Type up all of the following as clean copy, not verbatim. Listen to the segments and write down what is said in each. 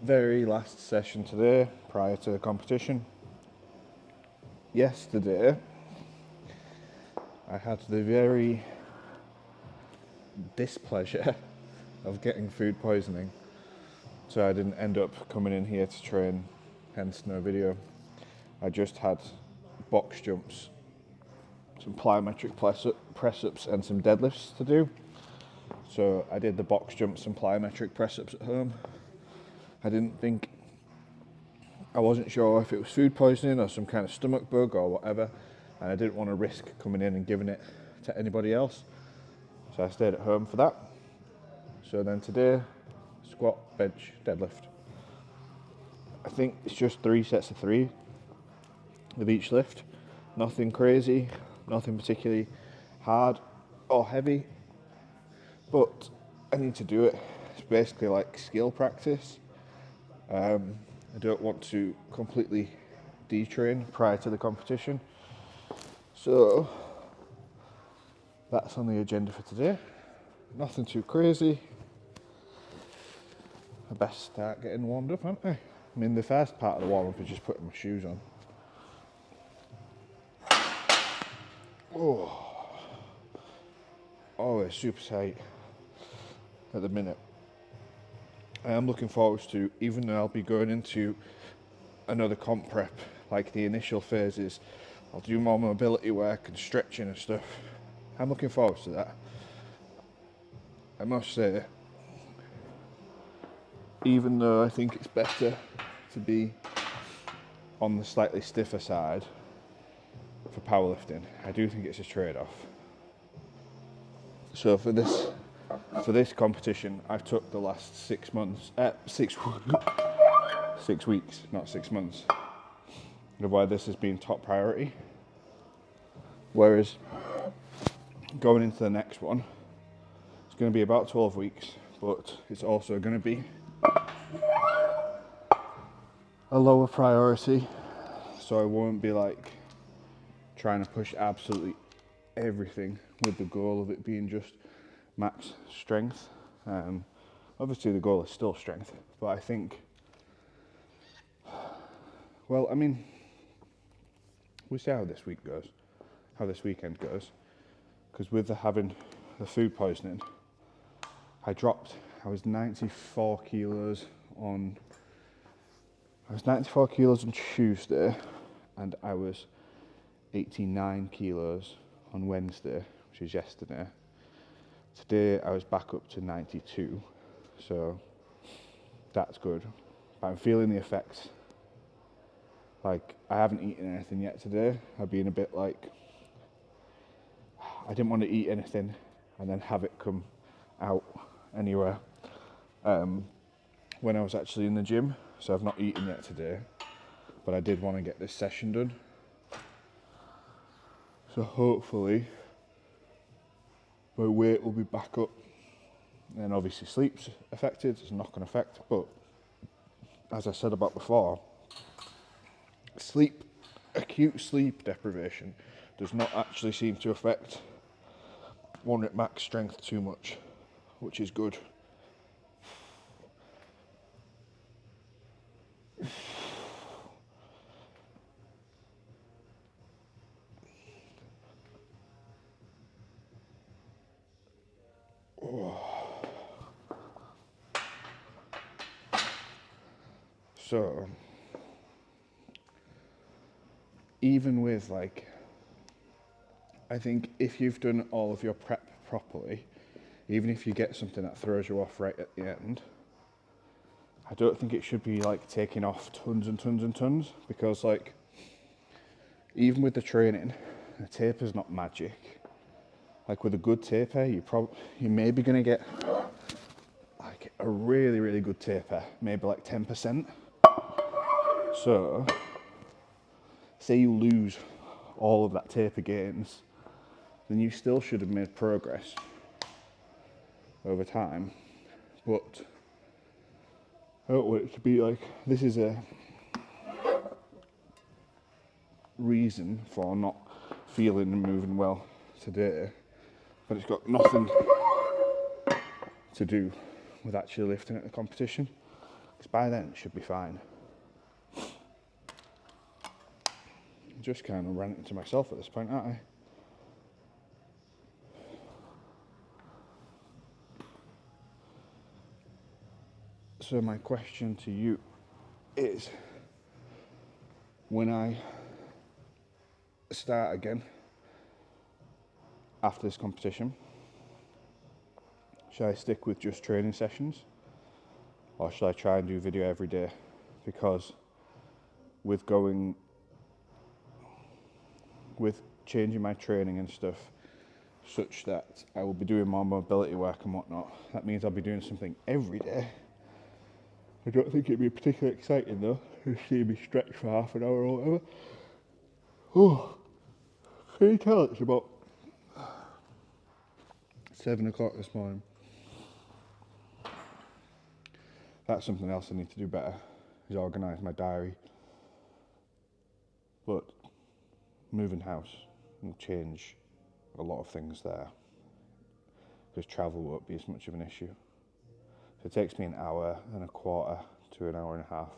Very last session today, prior to the competition. Yesterday, I had the very displeasure of getting food poisoning, so I didn't end up coming in here to train, hence no video. I just had box jumps, some plyometric press-ups and some deadlifts to do. So I did the box jumps and plyometric press-ups at home. I wasn't sure if it was food poisoning or some kind of stomach bug or whatever, and I didn't want to risk coming in and giving it to anybody else. So I stayed at home for that. So then today, squat, bench, deadlift. I think it's just 3 sets of 3 with each lift. Nothing crazy, nothing particularly hard or heavy, but I need to do it. It's basically like skill practice. I don't want to completely detrain prior to the competition. So that's on the agenda for today. Nothing too crazy. I best start getting warmed up, aren't I? I mean, the first part of the warm-up is just putting my shoes on. Always super tight at the minute. I am looking forward to, even though I'll be going into another comp prep, like the initial phases, I'll do more mobility work and stretching and stuff. I'm looking forward to that. I must say, even though I think it's better to be on the slightly stiffer side for powerlifting, I do think it's a trade-off. So for this competition, I've took the last 6 months, 6 weeks, not 6 months, of why this has been top priority. Whereas going into the next one, it's going to be about 12 weeks, but it's also going to be a lower priority, so I won't be like trying to push absolutely everything with the goal of it being just max strength. Obviously the goal is still strength, but I think, well, I mean, we'll see how this weekend goes, because with having the food poisoning, I was 94 kilos on Tuesday, and I was 89 kilos on Wednesday, which is yesterday. Today I was back up to 92, so that's good. But I'm feeling the effects. Like, I haven't eaten anything yet today. I've been a bit like, I didn't want to eat anything and then have it come out anywhere when I was actually in the gym. So I've not eaten yet today, but I did want to get this session done. So hopefully my weight will be back up. And obviously sleep's affected, it's a knock-on effect, but as I said about before, acute sleep deprivation does not actually seem to affect one at max strength too much, which is good. So, even with like, I think if you've done all of your prep properly, even if you get something that throws you off right at the end, I don't think it should be like taking off tons and tons and tons, because like, even with the training, the taper's not magic. Like with a good taper, you're maybe gonna get like a really, really good taper, maybe like 10%. So, say you lose all of that taper gains, then you still should have made progress over time. But I don't want it to be like, this is a reason for not feeling and moving well today, but it's got nothing to do with actually lifting at the competition. because by then it should be fine. I'm just kind of ranting to myself at this point, aren't I? So my question to you is, when I start again after this competition, should I stick with just training sessions, or should I try and do video every day? Because with changing my training and stuff such that I will be doing more mobility work and whatnot, that means I'll be doing something every day. I don't think it'd be particularly exciting though to see me stretch for half an hour or whatever. Oh, can you tell it's about 7 o'clock this morning? That's something else I need to do better, is organise my diary. But moving house will change a lot of things there, because travel won't be as much of an issue. So it takes me an hour and a quarter to an hour and a half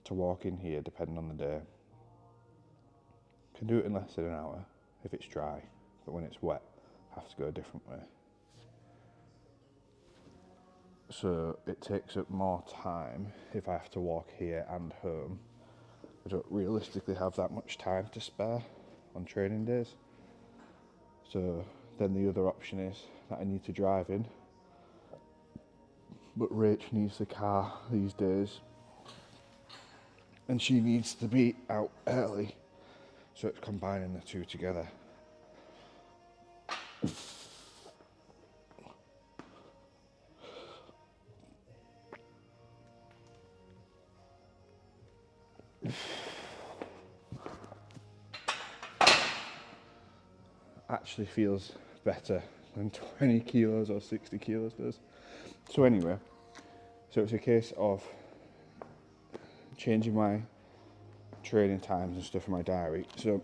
to walk in here, depending on the day. Can do it in less than an hour if it's dry, but when it's wet, I have to go a different way. So it takes up more time if I have to walk here and home. I don't realistically have that much time to spare on training days. So then the other option is that I need to drive in. But Rach needs the car these days, and she needs to be out early. So it's combining the two together. Actually feels better than 20 kilos or 60 kilos does. So anyway, so it's a case of changing my training times and stuff in my diary. So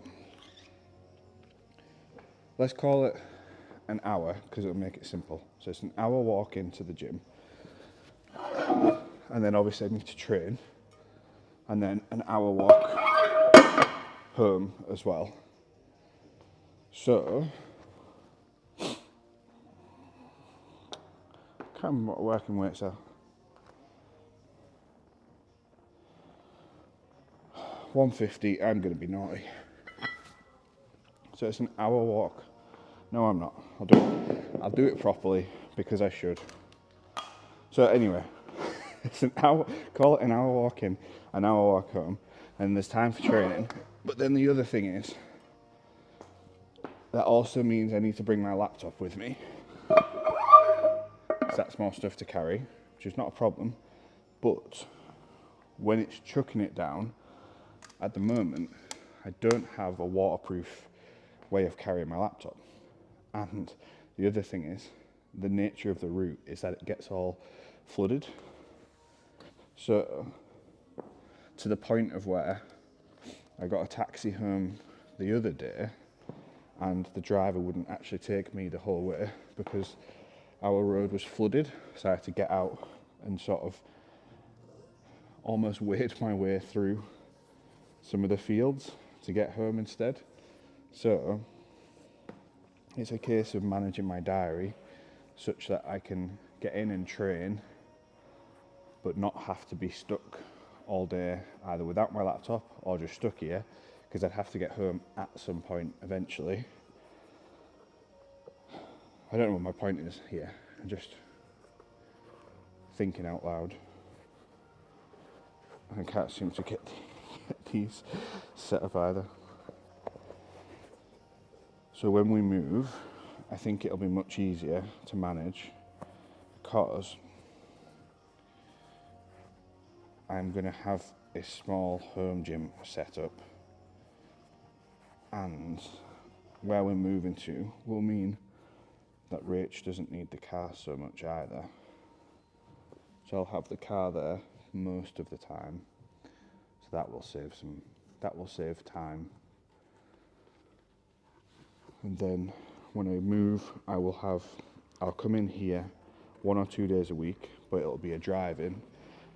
let's call it an hour, because it'll make it simple. So it's an hour walk into the gym, and then obviously I need to train, and then an hour walk home as well. So I can't remember what working weights are. 150, I'm going to be naughty. So it's an hour walk. No, I'm not. I'll do it properly, because I should. So anyway, it's an hour, call it an hour walk in, an hour walk home, and there's time for training. But then the other thing is, that also means I need to bring my laptop with me, because that's more stuff to carry, which is not a problem. But when it's chucking it down, at the moment, I don't have a waterproof way of carrying my laptop. And the other thing is, the nature of the route is that it gets all flooded. So, to the point of where I got a taxi home the other day, and the driver wouldn't actually take me the whole way because our road was flooded. So I had to get out and sort of almost wade my way through some of the fields to get home instead. So it's a case of managing my diary such that I can get in and train, but not have to be stuck all day either without my laptop or just stuck here, because I'd have to get home at some point eventually. I don't know what my point is here. I'm just thinking out loud. I can't seem to get these set up either. So when we move, I think it'll be much easier to manage, because I'm going to have a small home gym set up, and where we're moving to will mean that Rach doesn't need the car so much either. So I'll have the car there most of the time, so that will save time. And then when I move, I'll come in here 1 or 2 days a week, but it'll be a drive in,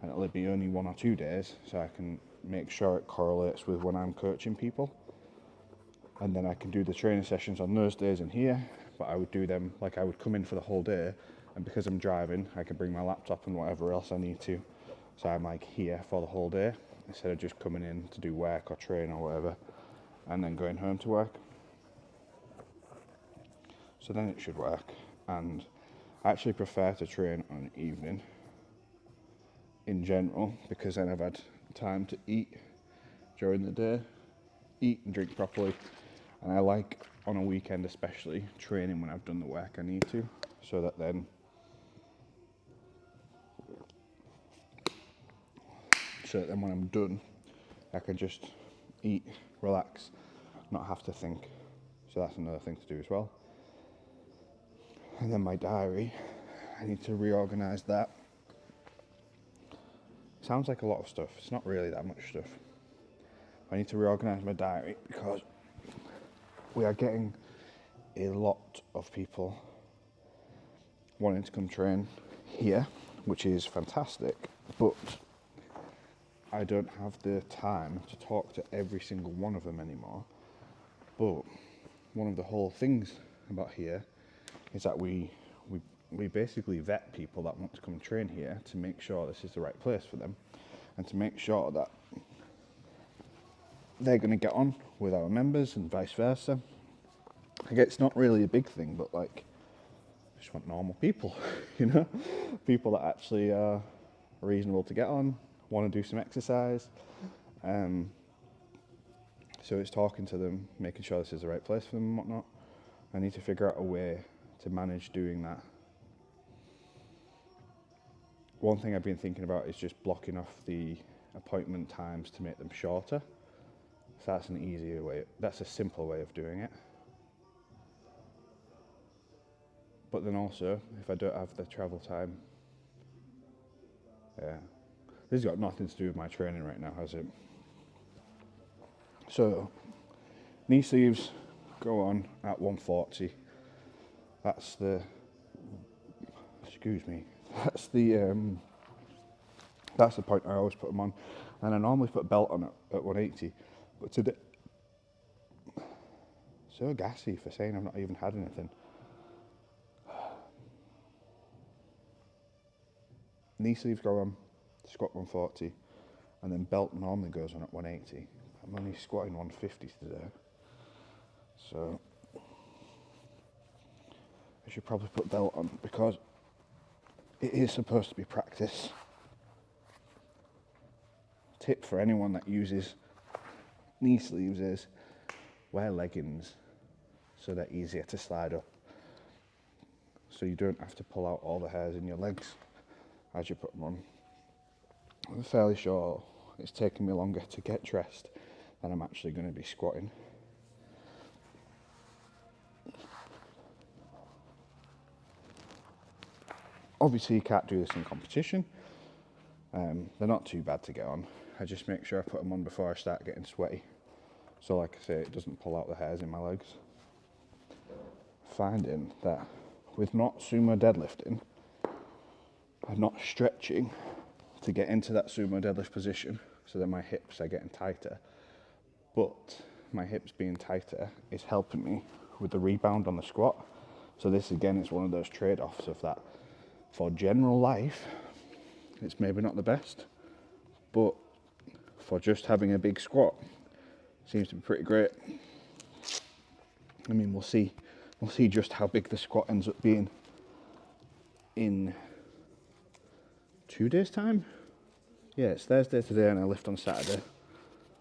and it'll be only 1 or 2 days, so I can make sure it correlates with when I'm coaching people. And then I can do the training sessions on those days in here, but I would do them, like I would come in for the whole day, and because I'm driving, I can bring my laptop and whatever else I need to. So I'm like here for the whole day, instead of just coming in to do work or train or whatever, and then going home to work. So then it should work, and I actually prefer to train on an evening in general, because then I've had time to eat during the day, eat and drink properly, and I like, on a weekend especially, training when I've done the work I need to, so that then when I'm done, I can just eat, relax, not have to think. So that's another thing to do as well. And then my diary, I need to reorganise that. Sounds like a lot of stuff. It's not really that much stuff. I need to reorganise my diary because we are getting a lot of people wanting to come train here, which is fantastic, but I don't have the time to talk to every single one of them anymore. But one of the whole things about here is that we basically vet people that want to come train here to make sure this is the right place for them, and to make sure that they're going to get on with our members and vice versa. Like, it's not really a big thing, but like, I just want normal people, you know, people that actually are reasonable to get on, want to do some exercise. So it's talking to them, making sure this is the right place for them and whatnot. I need to figure out a way to manage doing that. One thing I've been thinking about is just blocking off the appointment times to make them shorter. So that's an easier way, that's a simple way of doing it. But then also, if I don't have the travel time, this has got nothing to do with my training right now, has it? So, knee sleeves go on at 140. That's the point I always put them on, and I normally put a belt on at 180. But today, so gassy for saying I've not even had anything. Knee sleeves go on, squat 140, and then belt normally goes on at 180. I'm only squatting 150 today, so I should probably put belt on, because it is supposed to be practice. Tip for anyone that uses knee sleeves is wear leggings so they're easier to slide up, so you don't have to pull out all the hairs in your legs as you put them on. I'm fairly sure it's taken me longer to get dressed than I'm actually going to be squatting. Obviously you can't do this in competition. They're not too bad to get on. I just make sure I put them on before I start getting sweaty. So like I say, it doesn't pull out the hairs in my legs. Finding that with not sumo deadlifting, I'm not stretching to get into that sumo deadlift position, so that my hips are getting tighter. But my hips being tighter is helping me with the rebound on the squat. So this again is one of those trade-offs of that. For general life, it's maybe not the best, but for just having a big squat, it seems to be pretty great. I mean, we'll see just how big the squat ends up being in 2 days' time. Yeah, it's Thursday today and I lift on Saturday,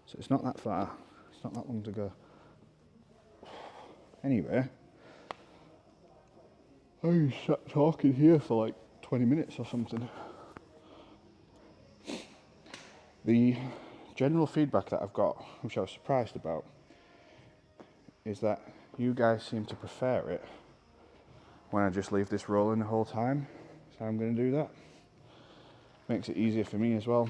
so it's not that far. It's not that long to go. Anyway, I sat talking here for like 20 minutes or something. The general feedback that I've got, which I was surprised about, is that you guys seem to prefer it when I just leave this rolling the whole time. So I'm going to do that. Makes it easier for me as well.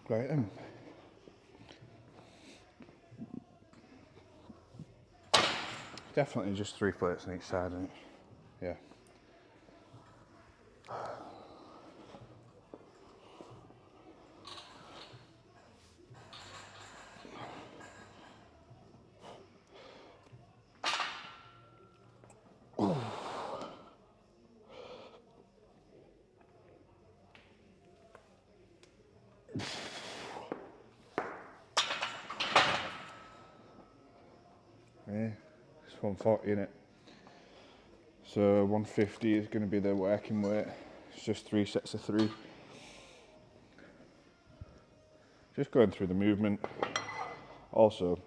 Right then. definitely just 3 plates on each side, and yeah. Yeah, it's 140 in it. So 150 is going to be the working weight. It's just 3 sets of 3. Just going through the movement. Also,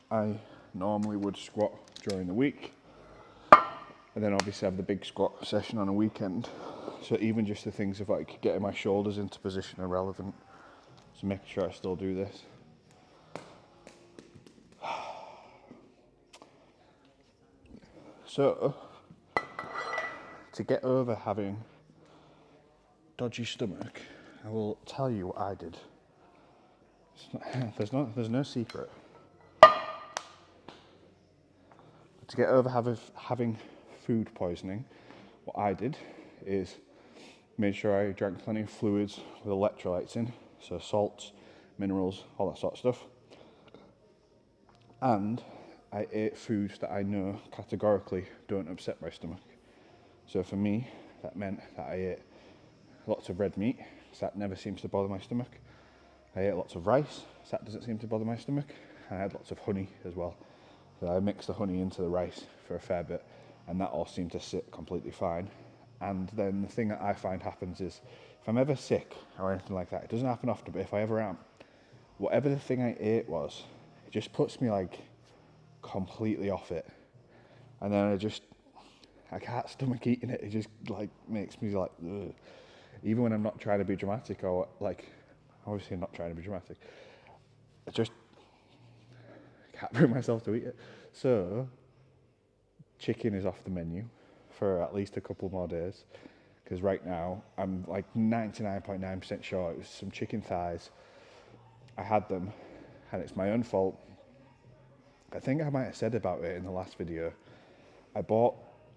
I normally would squat during the week, and then obviously have the big squat session on a weekend. So even just the things of like getting my shoulders into position are relevant. So making sure I still do this. So, to get over having dodgy stomach, I will tell you what I did. There's no secret. To get over having food poisoning, what I did is made sure I drank plenty of fluids with electrolytes in, so salts, minerals, all that sort of stuff. And I ate foods that I know categorically don't upset my stomach. So for me, that meant that I ate lots of red meat, so that never seems to bother my stomach. I ate lots of rice, so that doesn't seem to bother my stomach. And I had lots of honey as well. So I mixed the honey into the rice for a fair bit, and that all seemed to sit completely fine. And then the thing that I find happens is, if I'm ever sick or anything like that, it doesn't happen often, but if I ever am, whatever the thing I ate was, it just puts me like completely off it. And then I can't stomach eating it. It just like makes me like, ugh. Even when I'm not trying to be dramatic, or like, obviously I'm not trying to be dramatic, I just can't bring myself to eat it. So chicken is off the menu for at least a couple more days, because right now I'm like 99.9% sure it was some chicken thighs. I had them, and it's my own fault. I think I might have said about it in the last video. I bought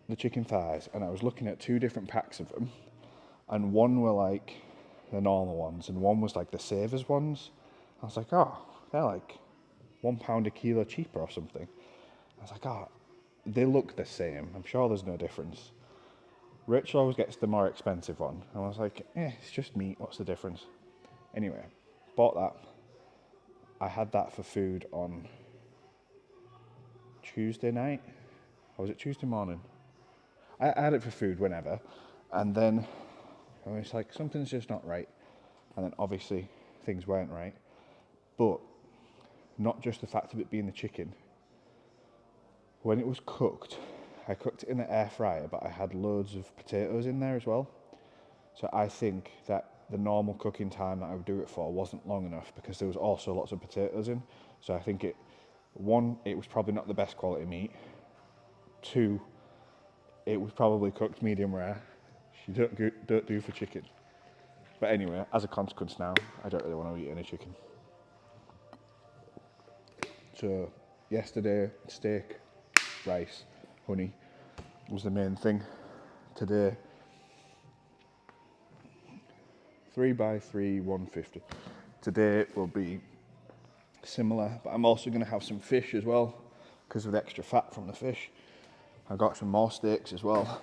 the chicken thighs, and I was looking at 2 different packs of them, and one were like the normal ones, and one was like the Savers ones. I was like, oh, they're like £1 a kilo cheaper or something. I was like, oh, they look the same. I'm sure there's no difference. Rachel always gets the more expensive one. And I was like, it's just meat. What's the difference? Anyway, bought that. I had that for food on Tuesday night. Or was it Tuesday morning? I had it for food whenever. And then I was like, something's just not right. And then obviously things weren't right. But not just the fact of it being the chicken. When it was cooked, I cooked it in the air fryer, but I had loads of potatoes in there as well. So I think that the normal cooking time that I would do it for wasn't long enough, because there was also lots of potatoes in. So I think it was probably not the best quality meat. 2, it was probably cooked medium rare. You don't do for chicken. But anyway, as a consequence now, I don't really want to eat any chicken. So yesterday, steak, rice, honey was the main thing. Today, 3x3, 150. Today will be similar, but I'm also going to have some fish as well, because of the extra fat from the fish. I got some more steaks as well.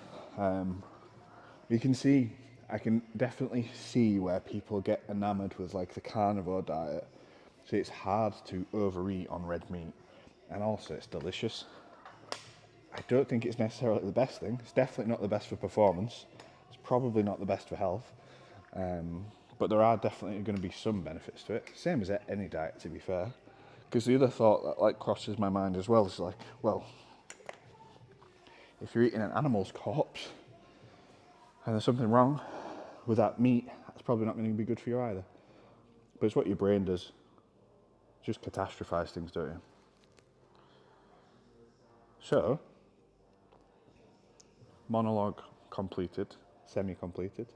You can see, I can definitely see where people get enamored with like the carnivore diet. So it's hard to overeat on red meat, and also it's delicious. I don't think it's necessarily the best thing. It's definitely not the best for performance. It's probably not the best for health. But there are definitely going to be some benefits to it. Same as any diet, to be fair. Because the other thought that like crosses my mind as well is like, well, if you're eating an animal's corpse and there's something wrong with that meat, that's probably not going to be good for you either. But it's what your brain does. Just catastrophize things, don't you? So, monologue completed, semi-completed.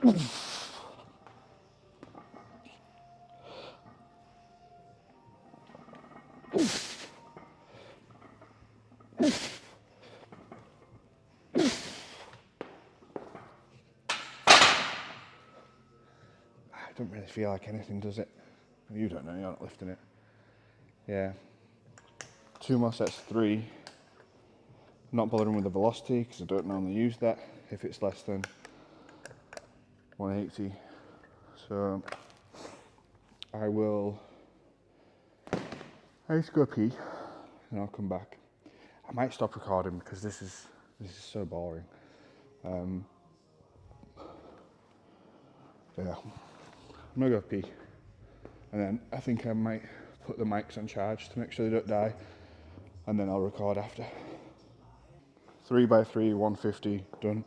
I don't really feel like anything, does it? You don't know, you're not lifting it. Yeah. 2 more sets, 3. Not bothering with the velocity because I don't normally use that if it's less than 180. So I need to go pee and I'll come back. I might stop recording because this is so boring. Yeah, I'm gonna go pee, and then I think I might put the mics on charge to make sure they don't die, and then I'll record after. 3x3, 150 done.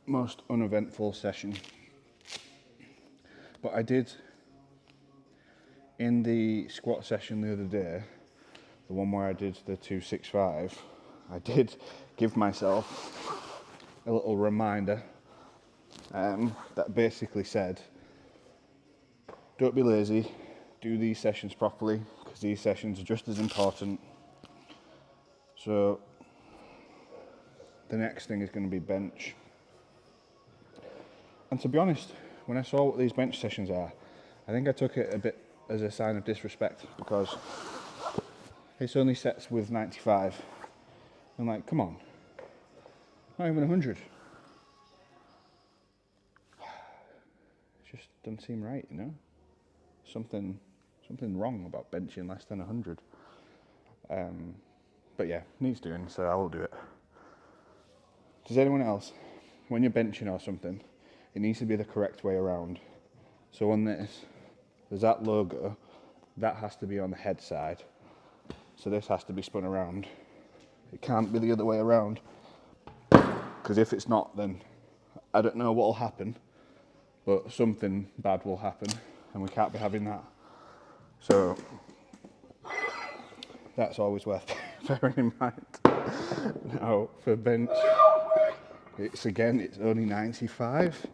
Most uneventful session. But I did, in the squat session the other day, the one where I did the 265, I did give myself a little reminder that basically said, don't be lazy, do these sessions properly, because these sessions are just as important. So the next thing is going to be bench. And to be honest, when I saw what these bench sessions are, I think I took it a bit as a sign of disrespect, because it's only sets with 95. I'm like, come on, not even 100. It just doesn't seem right, you know? Something wrong about benching less than 100. But yeah, needs doing, so I will do it. Does anyone else, when you're benching or something, it needs to be the correct way around. So on this, there's that logo, that has to be on the head side. So this has to be spun around. It can't be the other way around. Because if it's not, then I don't know what will happen, but something bad will happen, and we can't be having that. So that's always worth bearing in mind. Now for bench, it's only 95.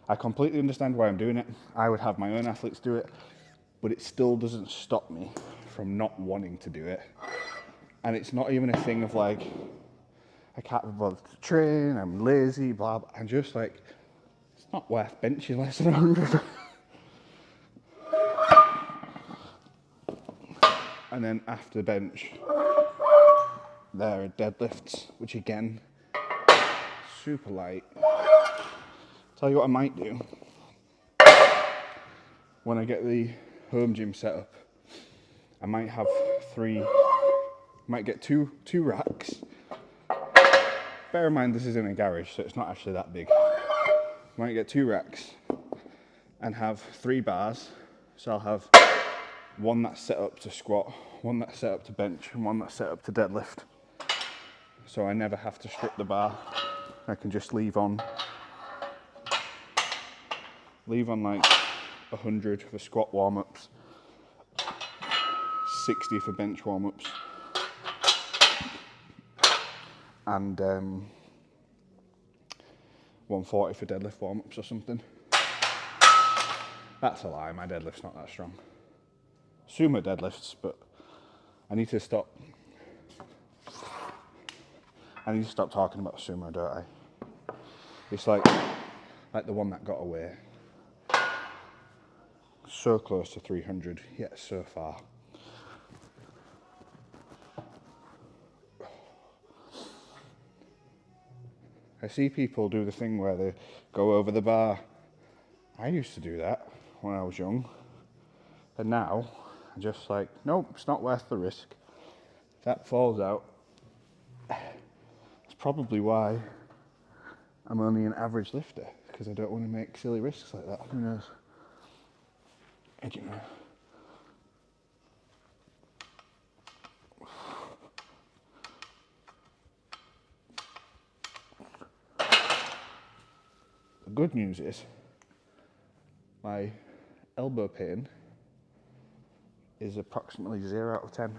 I completely understand why I'm doing it. I would have my own athletes do it, but it still doesn't stop me from not wanting to do it. And it's not even a thing of like, I can't be bothered to train, I'm lazy, blah, blah. I'm just like, it's not worth benching less than 100. And then after bench, there are deadlifts, which again, super light. Tell you what I might do. When I get the home gym set up, I might have might get two racks. Bear in mind this is in a garage, so it's not actually that big. Might get 2 racks and have 3 bars. So I'll have one that's set up to squat, one that's set up to bench, and one that's set up to deadlift. So I never have to strip the bar. I can just leave on like 100 for squat warm-ups, 60 for bench warm-ups, and 140 for deadlift warm-ups or something. That's a lie, my deadlift's not that strong. Sumo deadlifts, but I need to stop talking about sumo, don't I? It's like the one that got away. So close to 300, yet so far. I see people do the thing where they go over the bar. I used to do that when I was young. And now, I'm just like, nope, it's not worth the risk. If that falls out, that's probably why I'm only an average lifter, because I don't want to make silly risks like that. Who knows? I don't know. The good news is, my elbow pain is approximately 0 out of 10.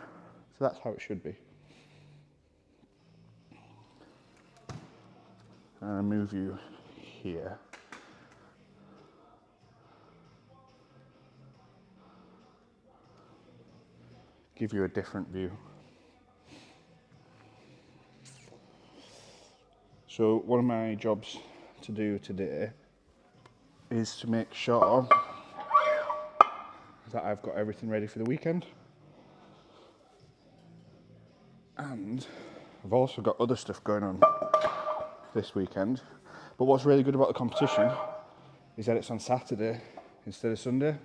So that's how it should be. and I move you here. Give you a different view. So one of my jobs to do today is to make sure that I've got everything ready for the weekend. And I've also got other stuff going on this weekend. But what's really good about the competition is that it's on Saturday instead of Sunday.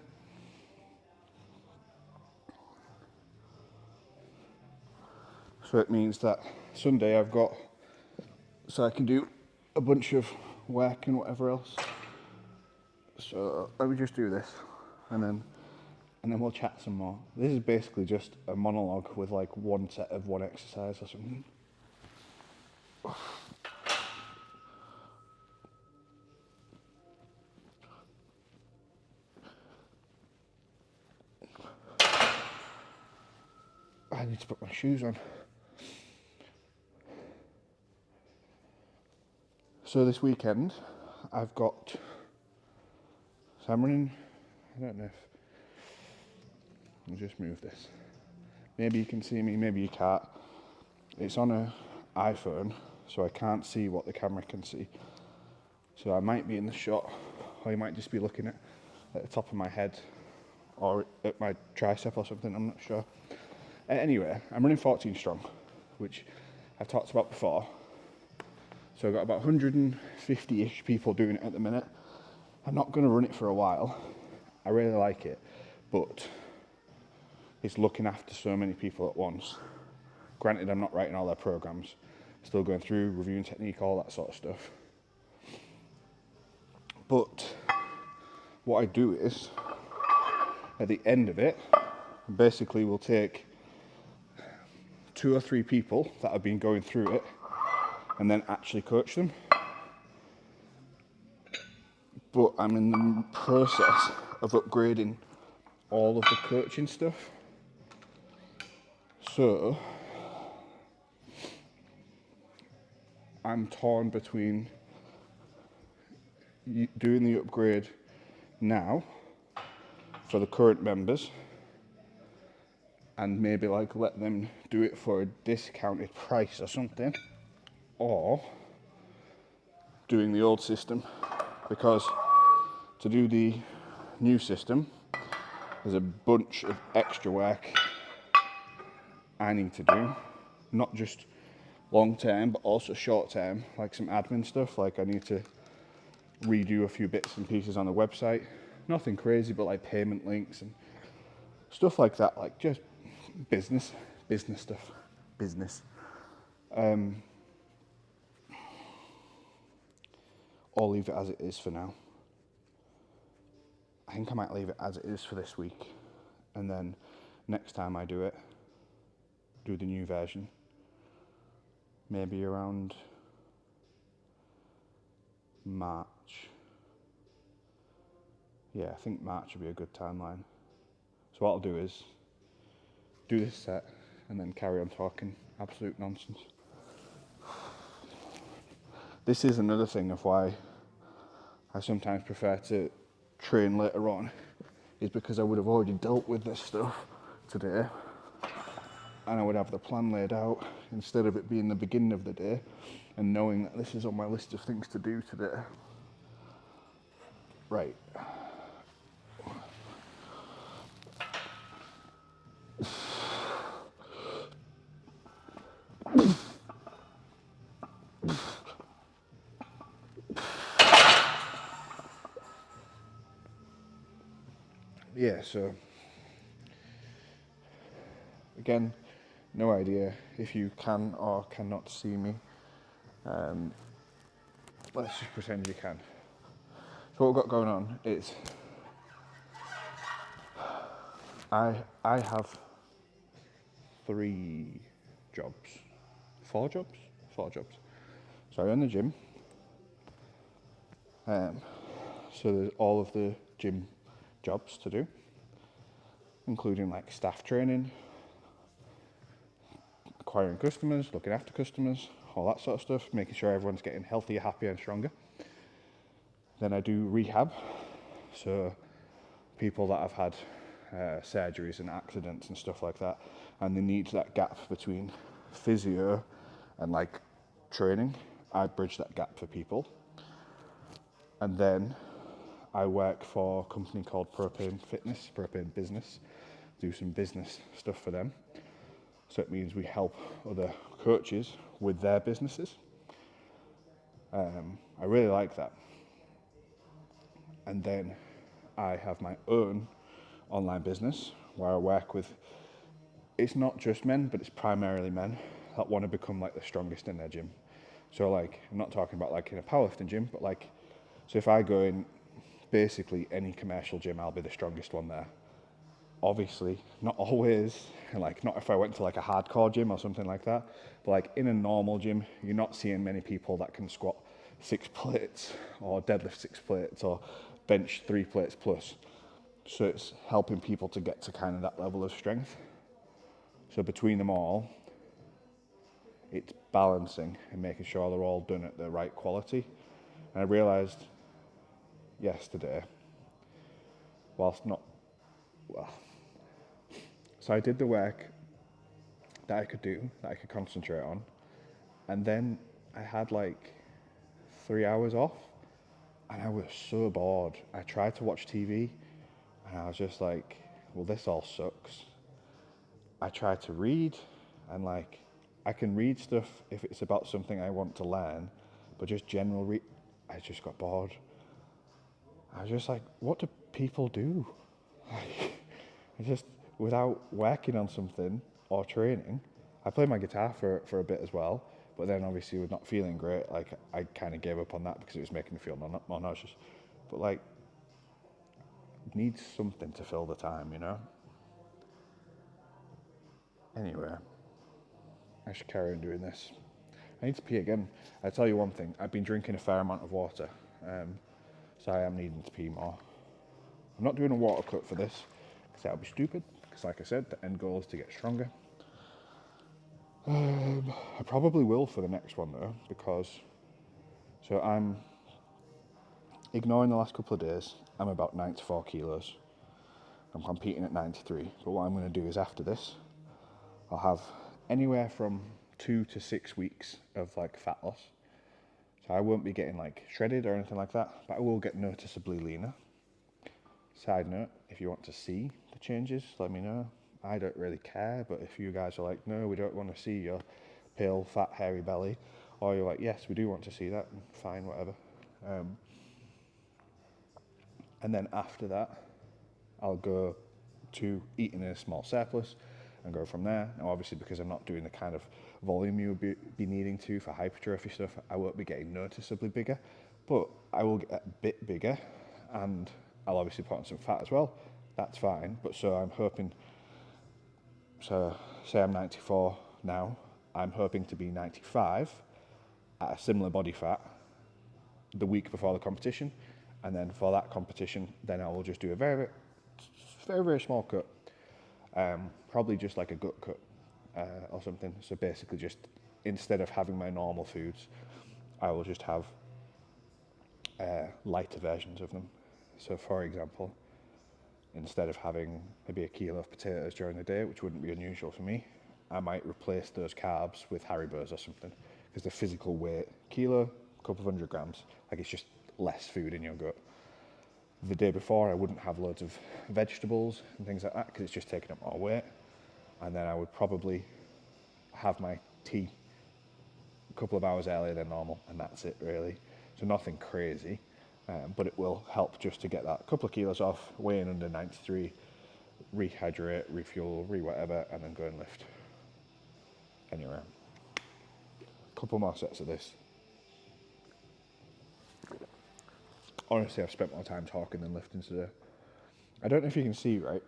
So it means that Sunday so I can do a bunch of work and whatever else. So let me just do this and then we'll chat some more. This is basically just a monologue with like one set of one exercise or something. I need to put my shoes on. So this weekend I'm running, I don't know if, I'll just move this. Maybe you can see me, maybe you can't. It's on an iPhone, so I can't see what the camera can see. So I might be in the shot, or you might just be looking at the top of my head, or at my tricep or something, I'm not sure. Anyway, I'm running 14 strong, which I've talked about before. So I've got about 150-ish people doing it at the minute. I'm not going to run it for a while. I really like it, but it's looking after so many people at once. Granted, I'm not writing all their programs, still going through, reviewing technique, all that sort of stuff. But what I do is, at the end of it, basically we'll take 2 or 3 people that have been going through it and then actually coach them. But I'm in the process of upgrading all of the coaching stuff. So I'm torn between doing the upgrade now for the current members and maybe like let them do it for a discounted price or something, or doing the old system, because to do the new system there's a bunch of extra work I need to do, not just long term but also short term, like some admin stuff. Like I need to redo a few bits and pieces on the website, nothing crazy, but like payment links and stuff like that, like just business stuff. Or leave it as it is for now. I think I might leave it as it is for this week, and then next time I do the new version, maybe around March. Yeah, I think March would be a good timeline. So what I'll do is do this set and then carry on talking absolute nonsense. This is another thing of why I sometimes prefer to train later on, is because I would have already dealt with this stuff today and I would have the plan laid out instead of it being the beginning of the day and knowing that this is on my list of things to do today. Right. Yeah, so again, no idea if you can or cannot see me. Let's just pretend you can. So what we've got going on is I have 4 jobs. So I own the gym. So there's all of the gym jobs to do, including like staff training, acquiring customers, looking after customers, all that sort of stuff, making sure everyone's getting healthier, happier and stronger. Then I do rehab, so people that have had surgeries and accidents and stuff like that, and they need that gap between physio and like training. I bridge that gap for people. And then I work for a company called Propane Business, do some business stuff for them. So it means we help other coaches with their businesses. I really like that. And then I have my own online business where I work with, it's not just men, but it's primarily men that want to become like the strongest in their gym. So like, I'm not talking about like in a powerlifting gym, but like, so if I go in basically any commercial gym, I'll be the strongest one there. Obviously, not always, like not if I went to like a hardcore gym or something like that, but like in a normal gym, you're not seeing many people that can squat 6 plates or deadlift 6 plates or bench 3 plates plus. So it's helping people to get to kind of that level of strength. So between them all, it's balancing and making sure they're all done at the right quality. And I realised yesterday, so I did the work that I could do, that I could concentrate on, and then I had like 3 hours off, and I was so bored. I tried to watch TV, and I was just like, well, this all sucks. I tried to read, and like, I can read stuff if it's about something I want to learn, but just general I just got bored. I was just like, what do people do? Just without working on something or training. I played my guitar for a bit as well, but then obviously with not feeling great, like I kind of gave up on that because it was making me feel more nauseous. But like, needs something to fill the time, you know? Anyway, I should carry on doing this. I need to pee again. I tell you one thing, I've been drinking a fair amount of water, so I am needing to pee more. I'm not doing a water cut for this, because that would be stupid, because like I said, the end goal is to get stronger. I probably will for the next one though, because, so I'm, ignoring the last couple of days, I'm about 94 kilos. I'm competing at 93, but what I'm going to do is after this, I'll have anywhere from 2 to 6 weeks of like fat loss. So I won't be getting like shredded or anything like that, but I will get noticeably leaner. Side note, if you want to see the changes, let me know. I don't really care, but if you guys are like, no, we don't want to see your pale, fat, hairy belly, or you're like, yes, we do want to see that, fine, whatever. And then after that, I'll go to eating in a small surplus and go from there. Now, obviously, because I'm not doing the kind of volume you would be needing to for hypertrophy stuff, I won't be getting noticeably bigger, but I will get a bit bigger, and I'll obviously put on some fat as well. That's fine, but so I'm hoping, so say I'm 94 now, I'm hoping to be 95 at a similar body fat the week before the competition, and then for that competition, then I will just do a very, very, very small cut, probably just like a gut cut or something. So basically just, instead of having my normal foods, I will just have lighter versions of them. So for example, instead of having maybe a kilo of potatoes during the day, which wouldn't be unusual for me, I might replace those carbs with Haribos or something, because the physical weight, kilo, a couple of 100 grams, like it's just less food in your gut. The day before, I wouldn't have loads of vegetables and things like that, because it's just taking up more weight. And then I would probably have my tea a couple of hours earlier than normal, and that's it really. So nothing crazy, but it will help just to get that couple of kilos off, weighing under 93, rehydrate, refuel, whatever, and then go and lift. Anyway, a couple more sets of this. Honestly, I've spent more time talking than lifting today. I don't know if you can see, right?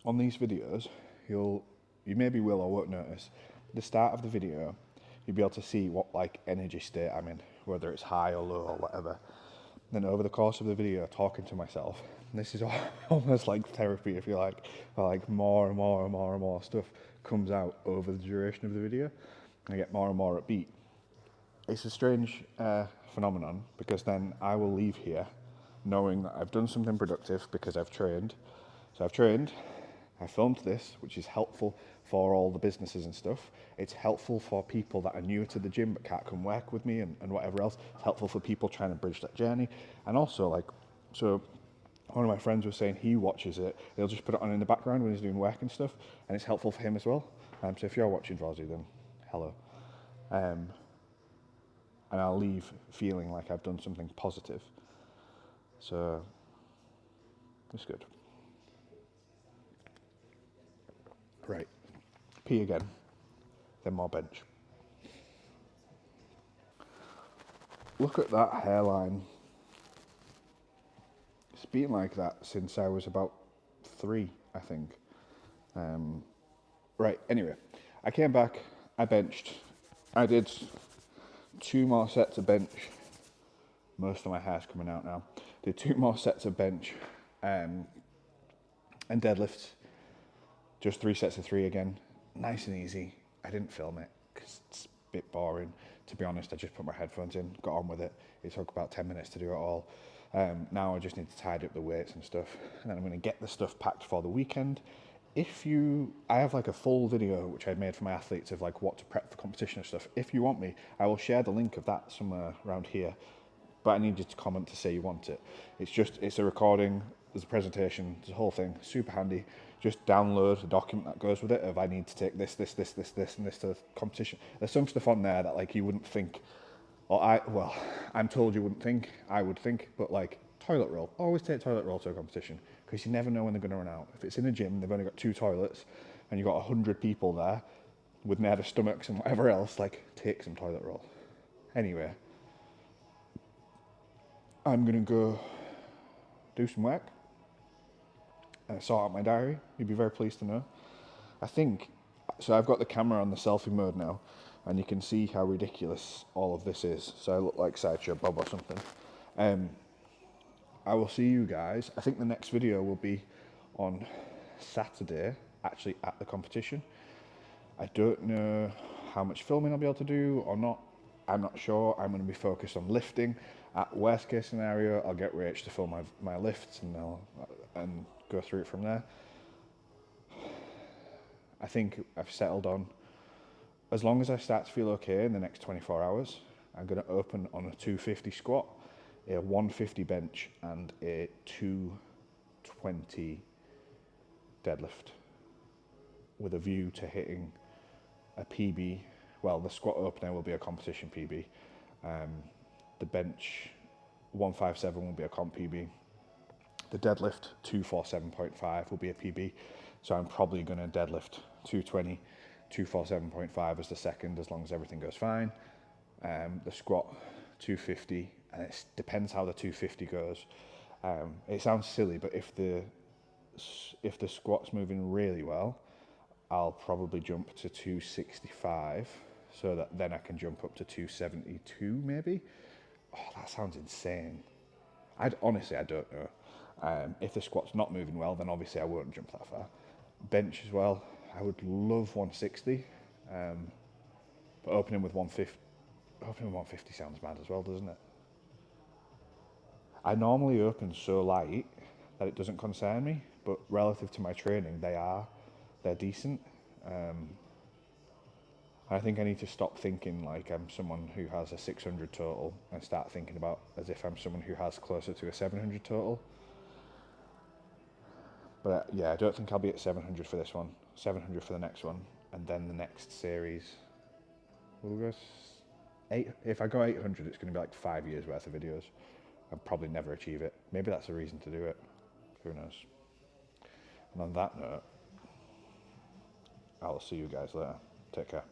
On these videos, you maybe will or won't notice, the start of the video, you'll be able to see what like energy state I'm in, whether it's high or low or whatever. Then over the course of the video, talking to myself, and this is almost like therapy, if you like, where like more and more and more and more stuff comes out over the duration of the video. I get more and more upbeat. it's a strange phenomenon, because then I will leave here knowing that I've done something productive because I've trained. So I've trained, I filmed this, which is helpful for all the businesses and stuff. It's helpful for people that are new to the gym but can't come work with me and whatever else. It's helpful for people trying to bridge that journey. And also, like, so one of my friends was saying he watches it, he'll just put it on in the background when he's doing work and stuff, and it's helpful for him as well. So if you're watching Vozzy, then hello. And I'll leave feeling like I've done something positive. So it's good. Right, pee again, then more bench. Look at that hairline. It's been like that since I was about 3, I think. Right, anyway, I came back, I benched. I did 2 more sets of bench. Most of my hair's coming out now. Did 2 more sets of bench and deadlifts. Just 3 sets of 3 again. Nice and easy. I didn't film it because it's a bit boring. To be honest, I just put my headphones in, got on with it. It took about 10 minutes to do it all. Now I just need to tidy up the weights and stuff. And then I'm going to get the stuff packed for the weekend. I have like a full video which I made for my athletes of like what to prep for competition and stuff. If you want me, I will share the link of that somewhere around here. But I need you to comment to say you want it. It's a recording, there's a presentation, there's a whole thing, super handy. Just download a document that goes with it of I need to take this, and this to the competition. There's some stuff on there that like you wouldn't think, I'm told you wouldn't think, I would think, but like toilet roll. Always take toilet roll to a competition because you never know when they're going to run out. If it's in a gym, they've only got 2 toilets and you've got 100 people there with nervous stomachs and whatever else, like take some toilet roll. Anyway, I'm going to go do some work and sort out my diary. You'd be very pleased to know. So I've got the camera on the selfie mode now, and you can see how ridiculous all of this is. So I look like Sideshow Bob or something. I will see you guys. I think the next video will be on Saturday, actually at the competition. I don't know how much filming I'll be able to do or not. I'm not sure. I'm going to be focused on lifting. At worst case scenario, I'll get Rach to film my lifts and go through it from there. I think I've settled on, as long as I start to feel okay in the next 24 hours, I'm going to open on a 250 squat, a 150 bench and a 220 deadlift with a view to hitting a PB. Well, the squat opener will be a competition PB. The bench 157 will be a comp PB. The deadlift 247.5 will be a PB. So I'm probably going to deadlift 220, 247.5 as the second, as long as everything goes fine. The squat 250, and it depends how the 250 goes. It sounds silly, but if the squat's moving really well, I'll probably jump to 265, so that then I can jump up to 272 maybe. Oh, that sounds insane. I don't know. If the squat's not moving well, then obviously I won't jump that far. Bench as well, I would love 160, but opening with 150 sounds mad as well, doesn't it? I normally open so light that it doesn't concern me, but relative to my training, they're decent. I think I need to stop thinking like I'm someone who has a 600 total and start thinking about as if I'm someone who has closer to a 700 total. But yeah, I don't think I'll be at 700 for this one, 700 for the next one, and then the next series will go 8. If I go 800, it's going to be like 5 years worth of videos. I'll probably never achieve it. Maybe that's a reason to do it. Who knows? And on that note, I'll see you guys later. Take care.